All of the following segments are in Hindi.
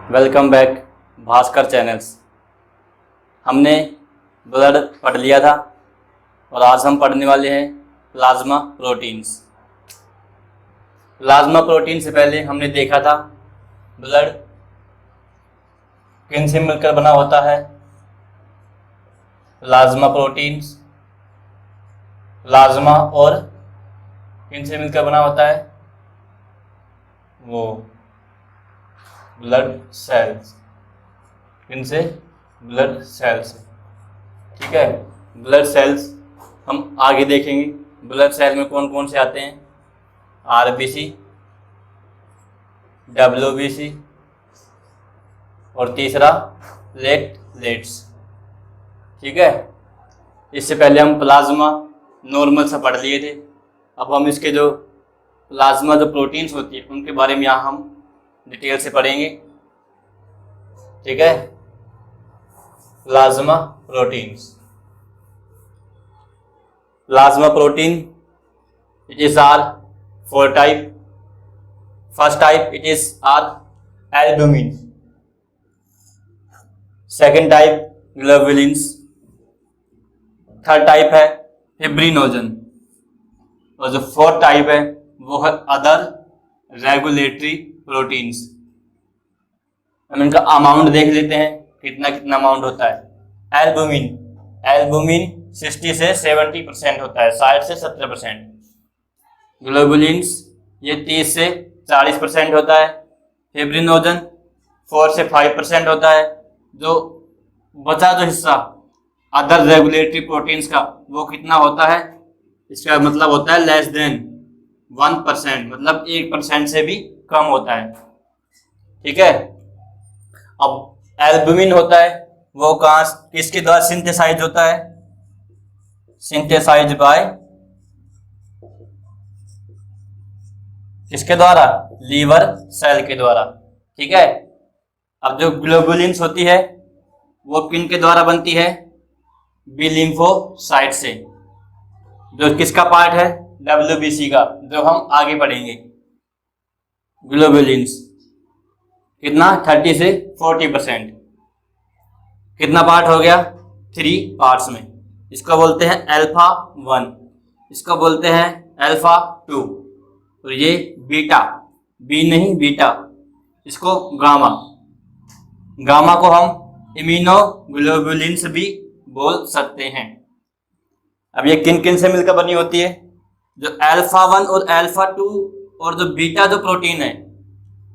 Welcome back Bhaskar channels. हमने ब्लड पढ़ लिया था और आज हम पढ़ने वाले हैं प्लाज्मा प्रोटीन्स। प्लाज्मा प्रोटीन से पहले हमने देखा था ब्लड किन से मिलकर बना होता है। प्लाज्मा प्रोटीन्स प्लाज्मा और किन से मिलकर बना होता है, वो ब्लड सेल्स। किन से? Blood cells. ठीक है, ब्लड सेल्स हम आगे देखेंगे। ब्लड सेल में कौन कौन से आते हैं? आरबीसी, डब्ल्यूबीसी और तीसरा प्लेटलेट्स। ठीक है, इससे पहले हम प्लाज्मा नॉर्मल सा पढ़ लिए थे। अब हम इसके जो प्लाज्मा जो प्रोटीन्स होती है उनके बारे में यहाँ हम डिटेल से पढ़ेंगे। ठीक है, plasma proteins. Plasma protein it is are 4 type. First type it is are albumin, second type globulins, third type है फिब्रिनोजन और जो फोर्थ टाइप है वो है अदर रेगुलेटरी प्रोटीन्स। हम इनका अमाउंट देख लेते हैं, कितना कितना अमाउंट होता है। एल्बुमिन 60 से 70% होता है, 60 से 70%। ग्लोबुलिन्स ये 30 से 40% होता है। फिब्रिनोजन 4 से 5% होता है। जो बचा जो हिस्सा अदर रेगुलेटरी प्रोटीन्स का वो कितना होता है? इसका मतलब होता है लेस देन 1%, मतलब 1% से भी कम होता है। ठीक है, अब एल्बुमिन होता है वो कहाँ किसके द्वारा सिंथेसाइज होता है? सिंथेसाइज बाय किसके द्वारा? लीवर सेल के द्वारा। ठीक है, अब जो ग्लोबुलिन्स होती है वो किन के द्वारा बनती है? बी लिम्फोसाइट से। जो किसका पार्ट है? डब्ल्यूबीसी का, जो हम आगे पढ़ेंगे। ग्लोबुलिन्स कितना? 30 से 40%। कितना पार्ट हो गया? 3 पार्ट्स में। इसको बोलते हैं अल्फा 1, इसको बोलते हैं अल्फा 2 और ये बीटा, बी नहीं बीटा, इसको गामा। गामा को हम इम्यूनोग्लोबुलिन्स भी बोल सकते हैं। अब ये किन किन से मिलकर बनी होती है? जो अल्फा 1 और अल्फा 2 और जो बीटा जो प्रोटीन है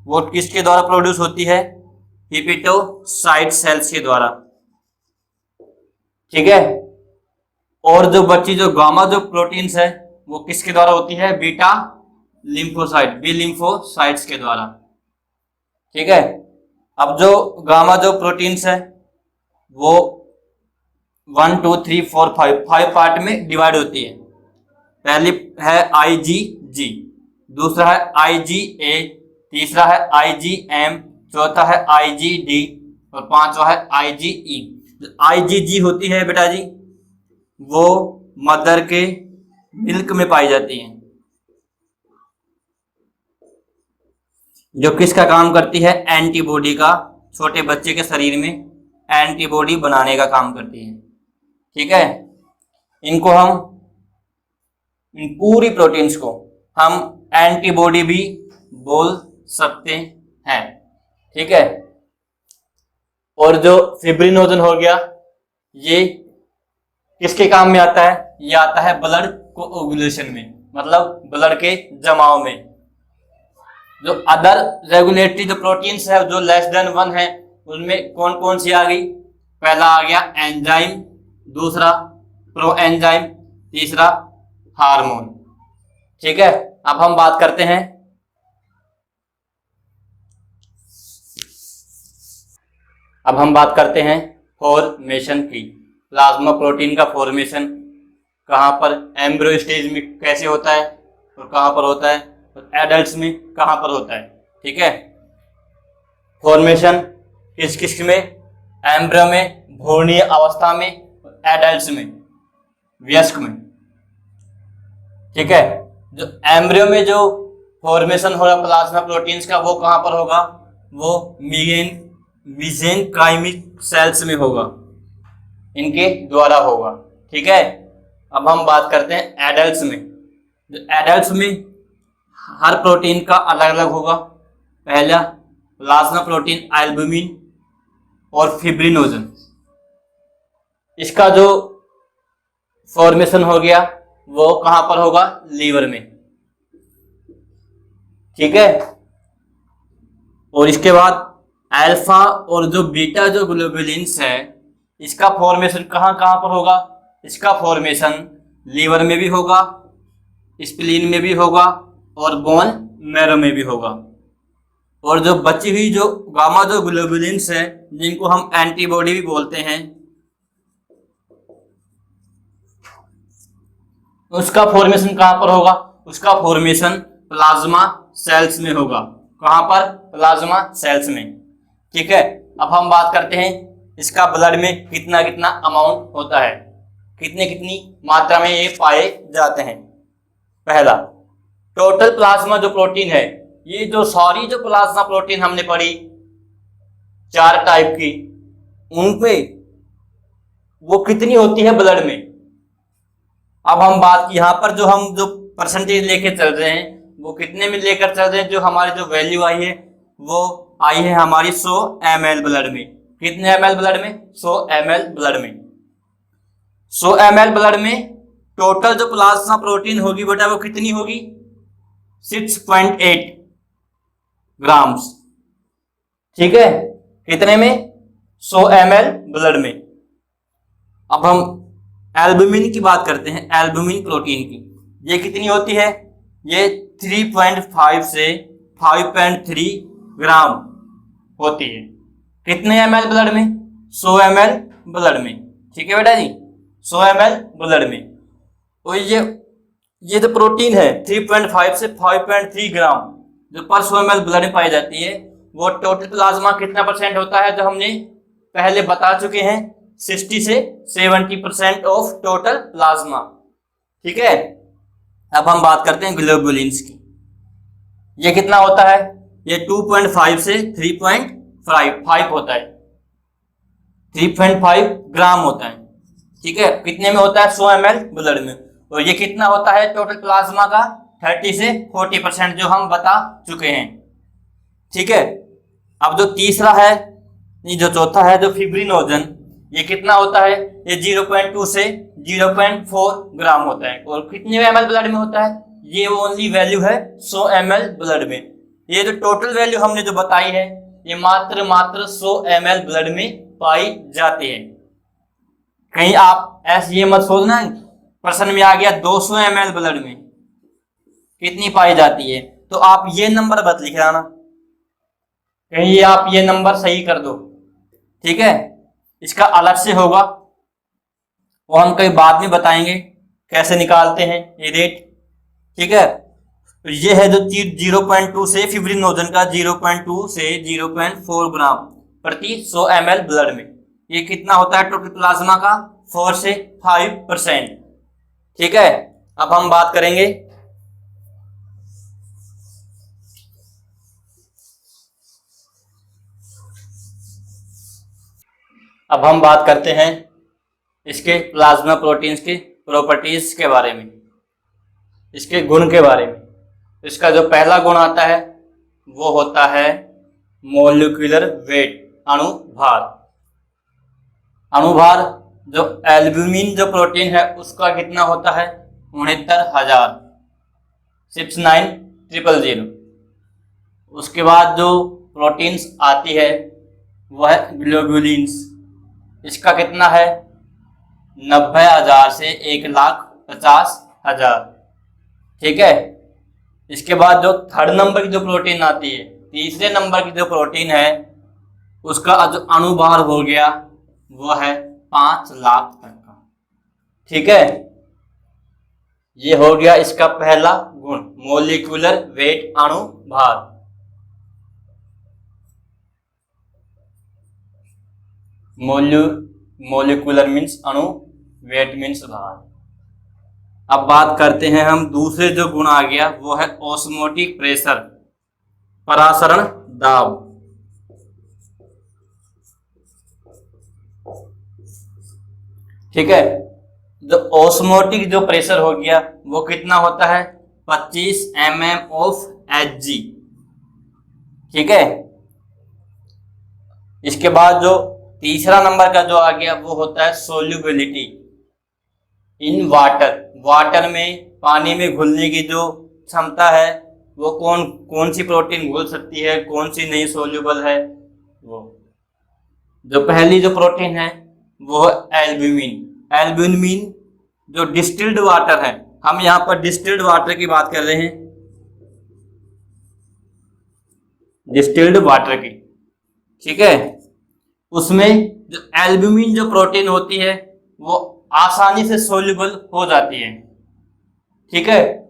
वो किसके द्वारा प्रोड्यूस होती है? हिपेटोसाइट सेल्स के द्वारा। ठीक है, और जो बची जो गामा जो प्रोटीन्स है वो किसके द्वारा होती है? बीटा लिम्फोसाइट, बी लिम्फोसाइट्स के द्वारा। ठीक है, अब जो गामा जो प्रोटीन्स है वो 1 2 3 4 5 पार्ट में डिवाइड होती है। पहली है IgG, दूसरा है IgA, तीसरा है IgM, चौथा है IgD और पांचवा है IgE। IgG होती है बेटा जी वो मदर के मिल्क में पाई जाती है, जो किसका काम करती है? एंटीबॉडी का, छोटे बच्चे के शरीर में एंटीबॉडी बनाने का काम करती है। ठीक है, इनको हम इन पूरी प्रोटीन्स को हम एंटीबॉडी भी बोल सकते हैं। ठीक है, और जो फिब्रिनोजन हो गया ये किसके काम में आता है? ये आता है ब्लड कोएगुलेशन में, मतलब ब्लड के जमाव में। जो अदर रेगुलेटरी जो प्रोटीन्स है जो लेस देन 1 है उनमें कौन कौन सी आ गई? पहला आ गया एंजाइम, दूसरा प्रो एंजाइम, तीसरा हार्मोन। ठीक है, अब हम बात करते हैं फॉर्मेशन की। प्लाज्मा प्रोटीन का फॉर्मेशन कहाँ पर? एम्ब्रियो स्टेज में कैसे होता है और कहाँ पर होता है, और एडल्ट्स में कहाँ पर होता है। ठीक है, फॉर्मेशन किस किस में? एम्ब्रियो में, भ्रूणीय अवस्था में, एडल्ट्स में, वयस्क में। ठीक है, जो एम्ब्रियो में जो फॉर्मेशन होगा प्लाज्मा प्रोटीन्स का वो कहाँ पर होगा? वो मीसेनकाइमिक सेल्स में होगा, इनके द्वारा होगा। ठीक है, अब हम बात करते हैं एडल्ट्स में। एडल्ट्स में हर प्रोटीन का अलग अलग होगा। पहला प्लाज्मा प्रोटीन, एल्बुमिन और फिब्रिनोजन। इसका जो फॉर्मेशन हो गया वो कहां पर होगा? लीवर में। ठीक है, और इसके बाद अल्फा और जो बीटा जो ग्लोबुलिन्स है, इसका फॉर्मेशन कहां कहां पर होगा? इसका फॉर्मेशन लीवर में भी होगा, स्प्लीन में भी होगा और बोन मैरो में भी होगा। और जो बची हुई जो गामा जो ग्लोबुलिन्स है, जिनको हम एंटीबॉडी भी बोलते हैं, उसका फॉर्मेशन कहां पर होगा? उसका फॉर्मेशन प्लाज्मा सेल्स में होगा। कहां पर? प्लाज्मा सेल्स में। ठीक है, अब हम बात करते हैं इसका ब्लड में कितना कितना अमाउंट होता है, कितनी कितनी मात्रा में ये पाए जाते हैं। पहला, टोटल प्लाज्मा जो प्रोटीन है, ये जो सारी जो प्लाज्मा प्रोटीन हमने पढ़ी 4 टाइप की, उनपे वो कितनी होती है ब्लड में। अब हम बात की यहां पर जो परसेंटेज लेके चल रहे हैं वो कितने में लेकर चल रहे हैं, जो हमारी जो वैल्यू आई है वो आई है हमारी 100 ml ब्लड में। कितने ml ब्लड में? 100 ml ब्लड में। 100 ml ब्लड में टोटल जो प्लाज्मा प्रोटीन होगी बेटा वो कितनी होगी? 6.8 ग्राम्स। ठीक है, कितने में? 100 ml ब्लड में। अब हम एल्बुमिन की बात करते हैं, एल्बुमिन प्रोटीन की। ये कितनी होती है? ये 3.5 से 5.3 ग्राम होती है। कितने ml ब्लड में? 100 ml ब्लड में। ठीक है बेटा जी, 100 ml ब्लड में। और ये जो प्रोटीन है 3.5 से 5.3 ग्राम जो पर 100 ml ब्लड में पाई जाती है, वो टोटल प्लाज्मा कितना परसेंट होता है, जो हमने पहले बता चुके हैं 60 से 70% ऑफ टोटल प्लाज्मा। ठीक है, अब हम बात करते हैं ग्लोबुलिन्स की। ये कितना होता है? ये 2.5 से 3.5 होता है, 3.5 ग्राम होता है। ठीक है, कितने में होता है? 100 ml ब्लड में। और ये कितना होता है टोटल प्लाज्मा का? 30 से 40% जो हम बता चुके हैं। ठीक है, अब जो तीसरा है, जो चौथा है, जो फिब्रिनोजन, ये कितना होता है? ये 0.2 से 0.4 ग्राम होता है। और कितने ml ब्लड में होता है? ये ओनली वैल्यू है 100 ml ब्लड में। ये जो टोटल वैल्यू हमने जो बताई है, ये मात्र 100 ml ब्लड में पाई जाती है। कहीं आप ऐसे ये मत सोचना प्रश्न में आ गया 200 ml ब्लड में कितनी पाई जाती है, तो आप ये नंबर मत लिख आना, कहीं आप ये नंबर सही कर दो। ठीक है, इसका अलग से होगा, वो हम कहीं बाद में बताएंगे कैसे निकालते हैं ये रेट। ठीक है, तो ये है जो 0.2 से फिब्रिनोजन का 0.2 से 0.4 ग्राम प्रति 100 ml ब्लड में। ये कितना होता है टोटल प्लाज्मा का? 4 से 5%। ठीक है, अब हम बात करेंगे करते हैं इसके प्लाज्मा प्रोटीन्स की प्रॉपर्टीज के बारे में, इसके गुण के बारे में। इसका जो पहला गुण आता है वो होता है मोलिकुलर वेट, अणुभार। अणुभार जो एल्ब्यूमिन जो प्रोटीन है उसका कितना होता है? 69,000, 69,000। उसके बाद जो प्रोटीन्स आती है वह है ग्लोबुलिन्स। इसका कितना है? 90,000 से 1,50,000। ठीक है, इसके बाद जो थर्ड नंबर की जो प्रोटीन आती है, तीसरे नंबर की जो प्रोटीन है, उसका जो अणुभार हो गया वो है 5 लाख तक का। ठीक है, ये हो गया इसका पहला गुण, मोलिकुलर वेट, अणुभार। मोलिकुलर मीन्स अणु, वेट मीन्स भार। अब बात करते हैं हम दूसरे जो गुण आ गया वो है ऑस्मोटिक प्रेशर, परासरण दाब। ठीक है। जो ऑस्मोटिक जो प्रेशर हो गया वो कितना होता है, 25 mm ऑफ Hg। ठीक है। इसके बाद जो तीसरा नंबर का जो आ गया वो होता है सोल्यूबिलिटी इन वाटर। वाटर में, पानी में घुलने की जो क्षमता है वो कौन कौन सी प्रोटीन घुल सकती है, कौन सी नहीं सोल्यूबल है। वो जो पहली जो प्रोटीन है वो है एल्ब्यूमिन। एल्ब्यूमिन जो डिस्टिल्ड वाटर है, हम यहाँ पर डिस्टिल्ड वाटर की बात कर रहे हैं, डिस्टिल्ड वाटर की। ठीक है। उसमें जो एल्ब्यूमिन जो प्रोटीन होती है वो आसानी से सोल्यूबल हो जाती है। ठीक है।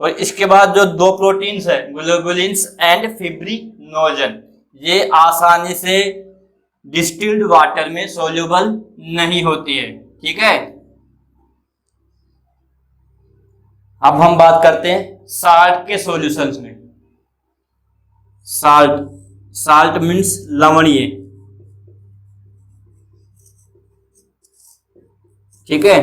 और इसके बाद जो दो प्रोटीन्स है, ग्लोबुलिन्स एंड फिब्रिनोजन, ये आसानी से डिस्टिल्ड वाटर में सोल्यूबल नहीं होती है। ठीक है। अब हम बात करते हैं साल्ट के सॉल्यूशंस में। साल्ट मीन्स लवणीय। ठीक है।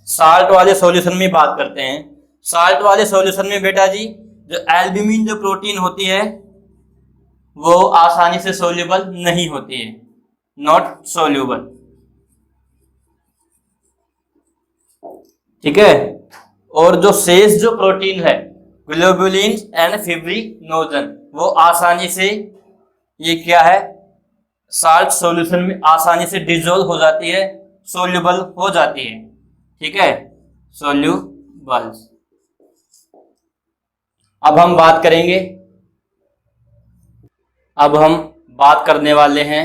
साल्ट वाले सॉल्यूशन में बात करते हैं। साल्ट वाले सॉल्यूशन में बेटा जी जो एल्ब्यूमिन जो प्रोटीन होती है वो आसानी से सोल्यूबल नहीं होती है, नॉट सोल्यूबल। ठीक है। और जो शेष जो प्रोटीन है ग्लोबुलिन एंड फिब्रिनोजन, वो आसानी से, ये क्या है, साल्ट सॉल्यूशन में आसानी से डिसॉल्व हो जाती है, सोल्यूबल हो जाती है। ठीक है, सोल्यूबल। अब हम बात करने वाले हैं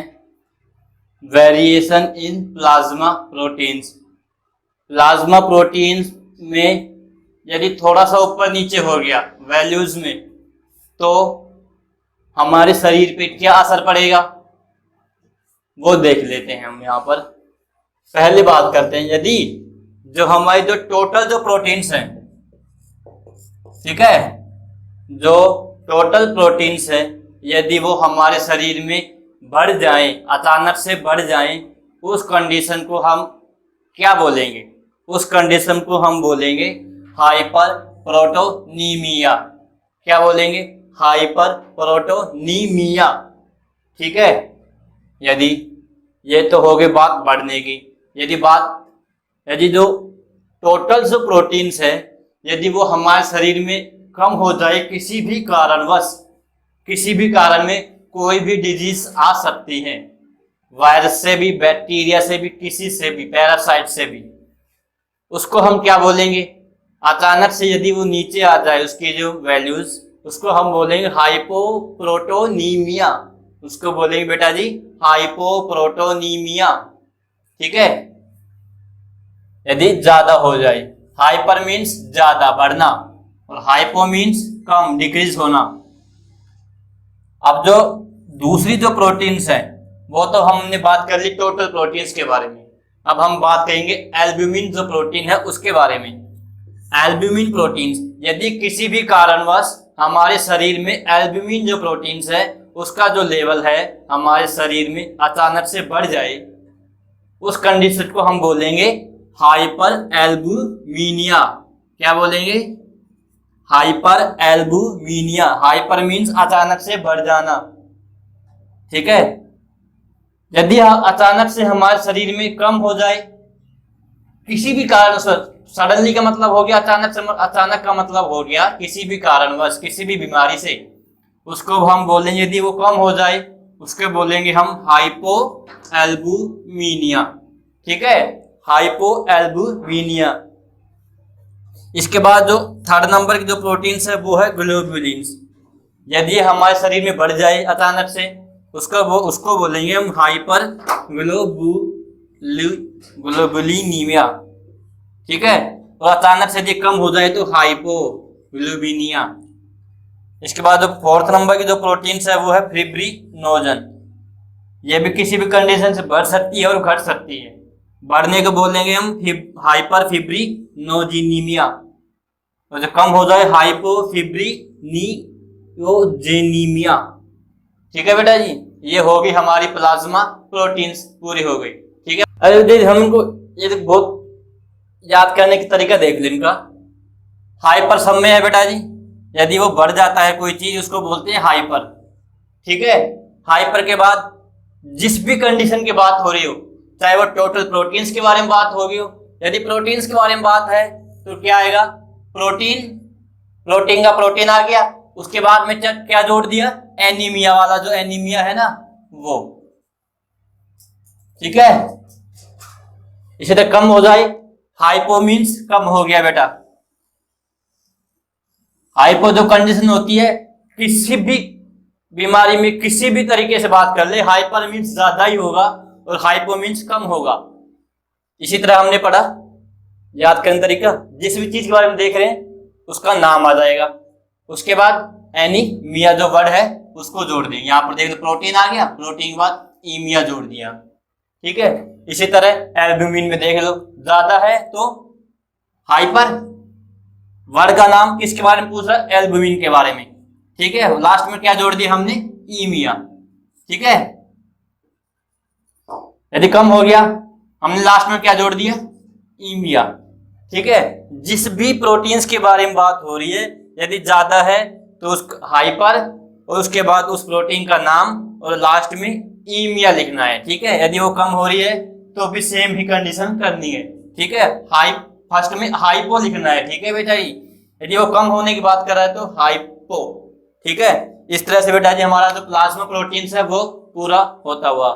variation in plasma proteins. Plasma proteins में यदि थोड़ा सा ऊपर नीचे हो गया वैल्यूज में तो हमारे शरीर पे क्या असर पड़ेगा वो देख लेते हैं हम यहाँ पर। पहले बात करते हैं, यदि जो हमारी जो टोटल जो प्रोटीन्स हैं, ठीक है, जो टोटल प्रोटीन्स है यदि वो हमारे शरीर में बढ़ जाएं, अचानक से बढ़ जाएं, उस कंडीशन को हम क्या बोलेंगे? उस कंडीशन को हम बोलेंगे हाइपर प्रोटोनीमिया। क्या बोलेंगे? हाइपर प्रोटोनीमिया। ठीक है। यदि ये तो हो गई बात बढ़ने की। यदि जो टोटल जो प्रोटीन्स है यदि वो हमारे शरीर में कम हो जाए किसी भी कारणवश, किसी भी कारण में कोई भी डिजीज आ सकती है, वायरस से भी, बैक्टीरिया से भी, किसी से भी, पैरासाइट से भी, उसको हम क्या बोलेंगे? अचानक से यदि वो नीचे आ जाए उसकी जो वैल्यूज, उसको हम बोलेंगे हाइपोप्रोटोनीमिया। उसको बोलेंगे बेटा जी हाइपोप्रोटोनीमिया। ठीक है। यदि ज्यादा हो जाए, हाइपर मीन्स ज्यादा, बढ़ना, और हाइपो मीन्स कम, डिक्रीज होना। अब जो दूसरी जो प्रोटीन्स है वो तो हमने बात कर ली टोटल प्रोटीन्स के बारे में। अब हम बात करेंगे एल्ब्यूमिन जो प्रोटीन है उसके बारे में। एल्ब्यूमिन प्रोटीन्स, यदि किसी भी कारणवश हमारे शरीर में एल्ब्यूमिन जो प्रोटीन्स है उसका जो लेवल है हमारे शरीर में अचानक से बढ़ जाए, उस कंडीशन को हम बोलेंगे हाइपर एल्ब्यूमिनिया। क्या बोलेंगे? हाइपर एल्ब्यूमिनिया। हाइपर मीन्स अचानक से बढ़ जाना। ठीक है। यदि अचानक से हमारे शरीर में कम हो जाए किसी भी कारण से, सडनली का मतलब हो गया अचानक से, अचानक का मतलब हो गया किसी भी कारणवश, किसी भी बीमारी से, उसको हम बोलेंगे, यदि वो कम हो जाए उसके बोलेंगे हम हाइपो एल्ब्यूमिनिया। ठीक है, हाइपो एल्ब्यूमिनिया। इसके बाद जो थर्ड नंबर की जो प्रोटीन्स है वो है ग्लोबुलिन्स। यदि हमारे शरीर में बढ़ जाए अचानक से उसको बोलेंगे हम हाइपर ग्लोबुलिनीमिया। ठीक है। और अचानक से यदि कम हो जाए तो हाइपोग्लोबिनिया। इसके बाद जो फोर्थ नंबर की जो प्रोटीन्स है वो है फिब्रिनोजन। ये भी किसी भी कंडीशन से बढ़ सकती है और घट सकती है। बढ़ने को बोलेंगे हम हाइपर फिब्रिनोजेनिमिया, और जो कम हो जाए हाइपोफिब्रिनोजेनिमिया। ठीक है बेटा जी, ये होगी हमारी प्लाज्मा प्रोटीन्स पूरी हो गई। ठीक है। अरे हम इनको ये तो बहुत याद करने की तरीका देख लो इनका। हाइपर सब में है बेटा जी, यदि वो बढ़ जाता है कोई चीज उसको बोलते हैं हाइपर। ठीक है, हाइपर के बाद जिस भी कंडीशन की बात हो रही हो, चाहे वो टोटल प्रोटीन्स के बारे में बात होगी हो, यदि प्रोटीन्स के बारे में बात है तो क्या आएगा, प्रोटीन, प्रोटीन का प्रोटीन आ गया, उसके बाद में क्या जोड़ दिया, एनीमिया वाला, जो एनीमिया है ना वो। ठीक है, इसे तो कम हो जाए, हाइपो मीन्स कम हो गया बेटा। हाइपो जो कंडीशन होती है किसी भी बीमारी में किसी भी तरीके से बात कर ले, हाइपर मीन्स ज्यादा ही होगा और हाइपो मीन्स कम होगा। इसी तरह हमने पढ़ा, याद करने तरीका, जिस भी चीज के बारे में देख रहे हैं उसका नाम आ जाएगा, उसके बाद एनीमिया जो वर्ड है उसको जोड़ देंगे। यहां पर देख लो प्रोटीन आ गया, प्रोटीन के बाद ईमिया जोड़ दिया। ठीक है, इसी तरह एल्ब्यूमिन में देख लो, ज्यादा है तो हाइपर, वर्ड का नाम किसके बारे में पूछ रहा है, एल्ब्यूमिन के बारे में। ठीक है, लास्ट में क्या जोड़ दिया हमने, ईमिया। ठीक है, यदि कम हो गया हमने लास्ट में क्या जोड़ दिया, ईमिया। ठीक है, जिस भी प्रोटीन्स के बारे में बात हो रही है यदि ज्यादा है तो उस हाइपर, और उसके बाद उस प्रोटीन का नाम, और लास्ट में ईमिया लिखना है। ठीक है, यदि वो कम हो रही है तो भी सेम ही कंडीशन करनी है। ठीक है, फर्स्ट में हाइपो लिखना है। ठीक है बेटा जी, यदि वो कम होने की बात कर रहा है तो हाइपो। ठीक है, इस तरह से बेटा जी हमारा जो प्लाज्मा प्रोटीन्स है वो पूरा होता हुआ।